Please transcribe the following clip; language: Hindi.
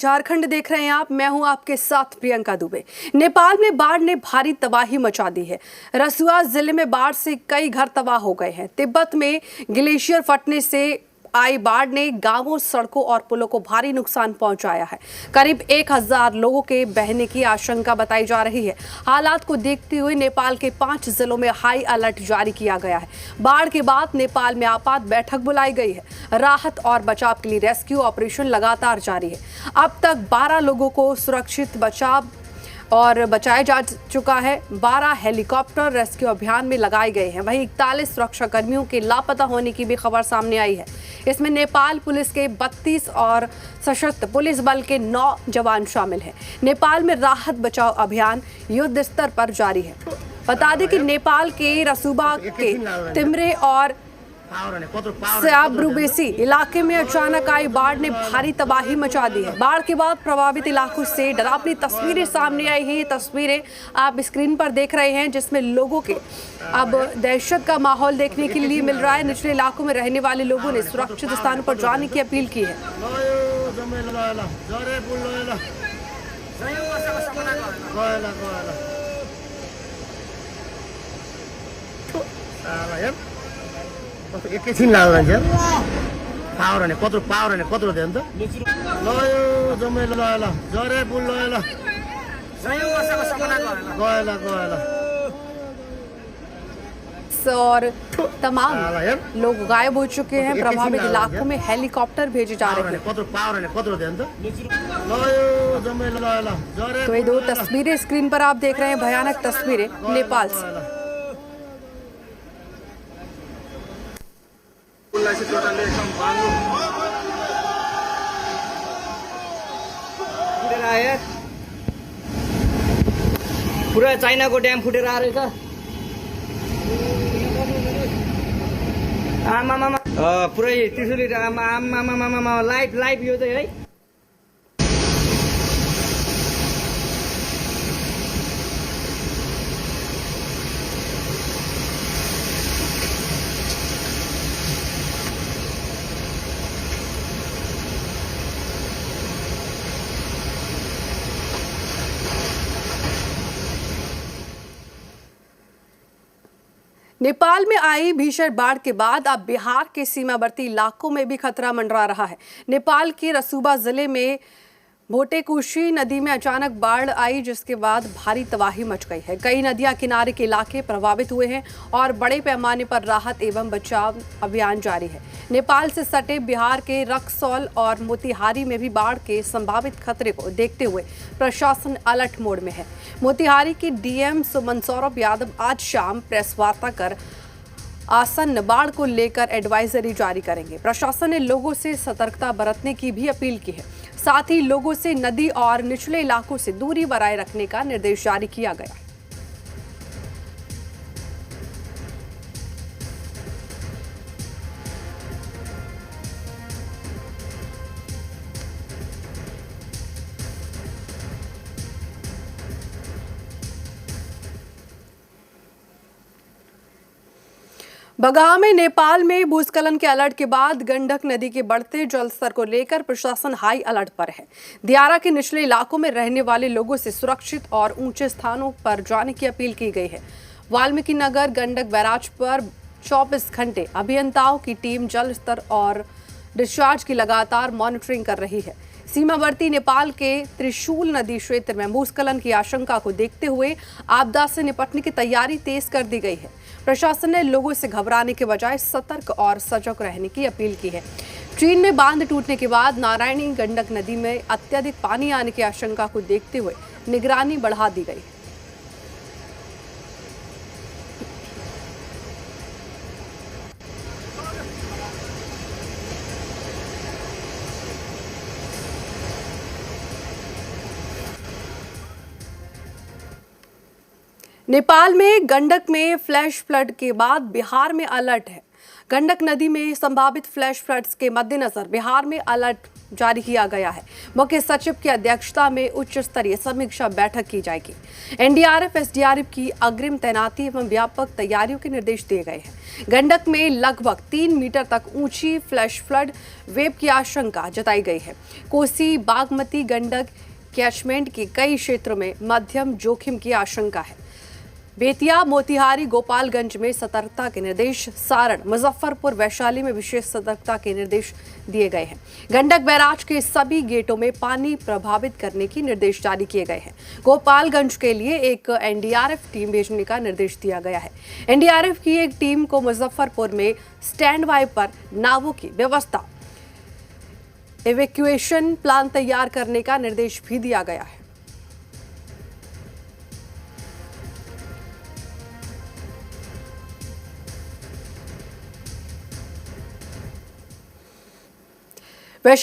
झारखंड देख रहे हैं आप। मैं हूं आपके साथ प्रियंका दुबे। नेपाल में बाढ़ ने भारी तबाही मचा दी है। रसुआ जिले में बाढ़ से कई घर तबाह हो गए हैं। तिब्बत में ग्लेशियर फटने से आई बाढ़ ने गांवों, सड़कों और पुलों को भारी नुकसान पहुंचाया है। करीब 1000 लोगों के बहने की आशंका बताई जा रही है। हालात को देखते हुए नेपाल के 5 जिलों में हाई अलर्ट जारी किया गया है। बाढ़ के बाद नेपाल में आपात बैठक बुलाई गई है। राहत और बचाव के लिए रेस्क्यू ऑपरेशन लगातार जारी है। अब तक 12 लोगों को सुरक्षित बचाया जा चुका है। 12 हेलीकॉप्टर रेस्क्यू अभियान में लगाए गए हैं। वहीं 41 सुरक्षा कर्मियों के लापता होने की भी खबर सामने आई है। इसमें नेपाल पुलिस के 32 और सशस्त्र पुलिस बल के 9 जवान शामिल हैं। नेपाल में राहत बचाव अभियान युद्ध स्तर पर जारी है। बता दें कि नेपाल के रसुबा के तिमरे और स्याब्रुबेसी इलाके में अचानक आई बाढ़ ने भारी तबाही मचा दी है। बाढ़ के बाद प्रभावित इलाकों से डरावनी तस्वीरें सामने आई हैं। ये तस्वीरें आप स्क्रीन पर देख रहे हैं, जिसमें लोगों के अब दहशत का माहौल देखने के लिए मिल रहा है। निचले इलाकों में रहने वाले लोगों ने सुरक्षित स्थानों पर जाने की अपील की है। एकैछिन लाग्यो मान्छे पावर भने कत्रो थियो नि त ल यो जम्मै ल जरे पुल ल गएला और तमाम लोग गायब हो चुके हैं। प्रभावित इलाकों में हेलीकॉप्टर भेजे जा रहे हैं। तो ये 2 तस्वीरें स्क्रीन पर आप देख रहे हैं, भयानक तस्वीरें नेपाल से। पुरा चाइनाको ड्याम फुटेर आएर छ। आमामामा पुरै त्रिशुली आमामामा लाइभ यो चाहिँ है। नेपाल में आई भीषण बाढ़ के बाद अब बिहार के सीमावर्ती इलाकों में भी खतरा मंडरा रहा है। नेपाल के रसुबा जिले में भोटेकुशी नदी में अचानक बाढ़ आई, जिसके बाद भारी तबाही मच गई है। कई नदियां किनारे के इलाके प्रभावित हुए हैं और बड़े पैमाने पर राहत एवं बचाव अभियान जारी है। नेपाल से सटे बिहार के रक्सौल और मोतिहारी में भी बाढ़ के संभावित खतरे को देखते हुए प्रशासन अलर्ट मोड में है। मोतिहारी के डीएम सुमन सौरभ यादव आज शाम प्रेस वार्ता कर आसन्न बाढ़ को लेकर एडवाइजरी जारी करेंगे। प्रशासन ने लोगों से सतर्कता बरतने की भी अपील की है। साथ ही लोगों से नदी और निचले इलाकों से दूरी बनाए रखने का निर्देश जारी किया गया। बगहा में नेपाल में भूस्खलन के अलर्ट के बाद गंडक नदी के बढ़ते जलस्तर को लेकर प्रशासन हाई अलर्ट पर है। दियारा के निचले इलाकों में रहने वाले लोगों से सुरक्षित और ऊंचे स्थानों पर जाने की अपील की गई है। वाल्मीकि नगर गंडक बैराज पर 24 घंटे अभियंताओं की टीम जल स्तर और डिस्चार्ज की लगातार मॉनिटरिंग कर रही है। सीमावर्ती नेपाल के त्रिशूल नदी क्षेत्र में भूस्खलन की आशंका को देखते हुए आपदा से निपटने की तैयारी तेज कर दी गई है। प्रशासन ने लोगों से घबराने के बजाय सतर्क और सजग रहने की अपील की है। चीन में बांध टूटने के बाद नारायणी गंडक नदी में अत्यधिक पानी आने की आशंका को देखते हुए निगरानी बढ़ा दी गई है। नेपाल में गंडक में फ्लैश फ्लड के बाद बिहार में अलर्ट है। गंडक नदी में संभावित फ्लैश फ्लड्स के मद्देनजर बिहार में अलर्ट जारी किया गया है। मुख्य सचिव की अध्यक्षता में उच्च स्तरीय समीक्षा बैठक की जाएगी। एनडीआरएफ एसडीआरएफ की अग्रिम तैनाती एवं व्यापक तैयारियों के निर्देश दिए गए हैं। गंडक में लगभग 3 मीटर तक ऊंची फ्लैश फ्लड वेव की आशंका जताई गई है। कोसी बागमती गंडक कैचमेंट के कई क्षेत्रों में मध्यम जोखिम की आशंका है। बेतिया, मोतिहारी, गोपालगंज में सतर्कता के निर्देश, सारण, मुजफ्फरपुर, वैशाली में विशेष सतर्कता के निर्देश दिए गए हैं। गंडक बैराज के सभी गेटों में पानी प्रभावित करने की निर्देश जारी किए गए हैं। गोपालगंज के लिए एक एनडीआरएफ टीम भेजने का निर्देश दिया गया है। एनडीआरएफ की एक टीम को मुजफ्फरपुर में स्टैंड बाय पर नावों की व्यवस्था, इवैक्यूएशन प्लान तैयार करने का निर्देश भी दिया गया है।